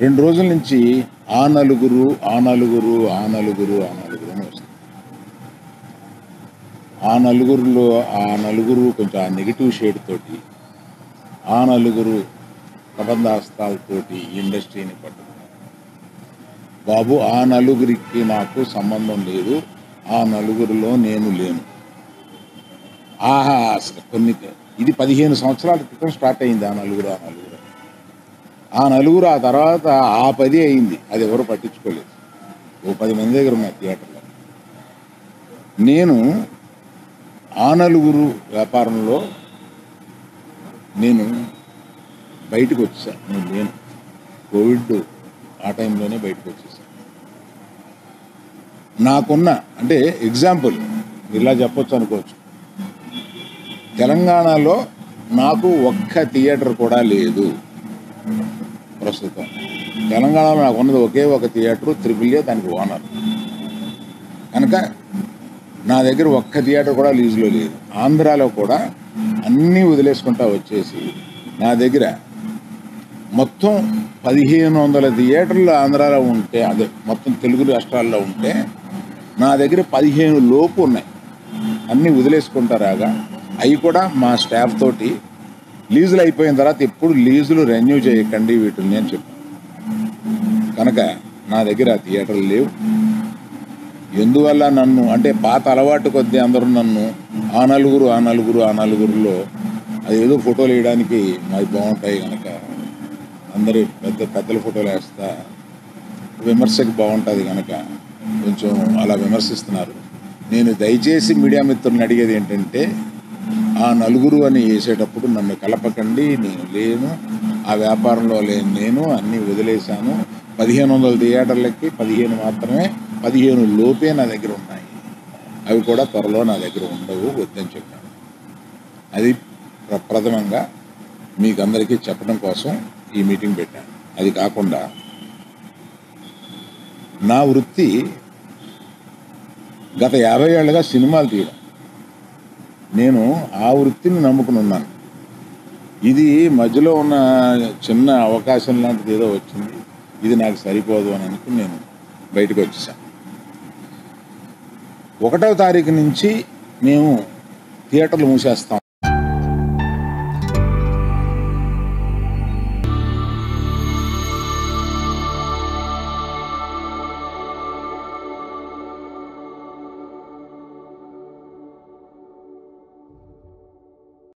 2 రోజుల నుంచి ఆ నలుగురు అని వస్తుంది. ఆ నలుగురు కొంచెం ఆ నెగిటివ్ షేడ్ తోటి, ఆ నలుగురు ప్రబంధాస్తాలతోటి ఈ ఇండస్ట్రీని పట్టుకున్నారు. బాబు, ఆ నలుగురికి నాకు సంబంధం లేదు, ఆ నలుగురిలో నేను లేను. అసలు ఇది 15 సంవత్సరాల క్రితం స్టార్ట్ అయింది ఆ నలుగురు. ఆ తర్వాత ఆ 10 అయింది, అది ఎవరు పట్టించుకోలేదు. ఓ 10 మంది దగ్గర ఉన్నాయి థియేటర్లో. నేను ఆ నలుగురు వ్యాపారంలో నేను బయటకు వచ్చేసాను. నేను లేను. కోవిడ్ ఆ టైంలోనే బయటకు వచ్చేసాను. నాకున్న అంటే ఎగ్జాంపుల్ ఇలా చెప్పొచ్చు అనుకోవచ్చు, తెలంగాణలో నాకు ఒక్క థియేటర్ కూడా లేదు ప్రస్తుతం. తెలంగాణలో నాకు ఉన్నది ఒకే ఒక థియేటరు, AAA, దానికి ఓనర్. కనుక నా దగ్గర ఒక్క థియేటర్ కూడా లీజులో లేదు. ఆంధ్రాలో కూడా అన్నీ వదిలేసుకుంటా వచ్చేసి నా దగ్గర మొత్తం 1500 థియేటర్లు ఆంధ్రాలో ఉంటే, అదే మొత్తం తెలుగు రాష్ట్రాల్లో ఉంటే, నా దగ్గర 15 లోపు ఉన్నాయి. అన్నీ వదిలేసుకుంటారాగా అవి కూడా మా స్టాఫ్ తోటి లీజులు అయిపోయిన తర్వాత ఎప్పుడు లీజులు రెన్యూ చేయకండి వీటిని అని చెప్పాను. కనుక నా దగ్గర ఆ థియేటర్లు లేవు. ఎందువల్ల నన్ను అంటే పాత అలవాటు కొద్దీ అందరూ నన్ను ఆ నలుగురులో అదేదో ఫోటోలు వేయడానికి మావి బాగుంటాయి కనుక అందరూ పెద్దల ఫోటోలు వేస్తా, విమర్శకు బాగుంటుంది కనుక కొంచెం అలా విమర్శిస్తున్నారు. నేను దయచేసి మీడియా మిత్రులను అడిగేది ఏంటంటే, ఆ నలుగురు అని వేసేటప్పుడు నన్ను కలపకండి. నేను లేను, ఆ వ్యాపారంలో లేను. నేను అన్నీ వదిలేశాను. 1500 థియేటర్లకి 15 మాత్రమే, 15 లోపే నా దగ్గర ఉన్నాయి. అవి కూడా త్వరలో నా దగ్గర ఉండవు, వద్దని చెప్పాను. అది ప్రథమంగా మీకు అందరికీ చెప్పడం కోసం ఈ మీటింగ్ పెట్టాను. అది కాకుండా నా వృత్తి గత 50 ఏళ్ళుగా సినిమాలు తీయడం. నేను ఆ వృత్తిని నమ్ముకుని ఉన్నాను. ఇది మధ్యలో ఉన్న చిన్న అవకాశం లాంటిది ఏదో వచ్చింది, ఇది నాకు సరిపోదు అని అనుకుని నేను బయటకు వచ్చేసాను. 1వ తారీఖు నుంచి మేము థియేటర్లు మూసేస్తాం.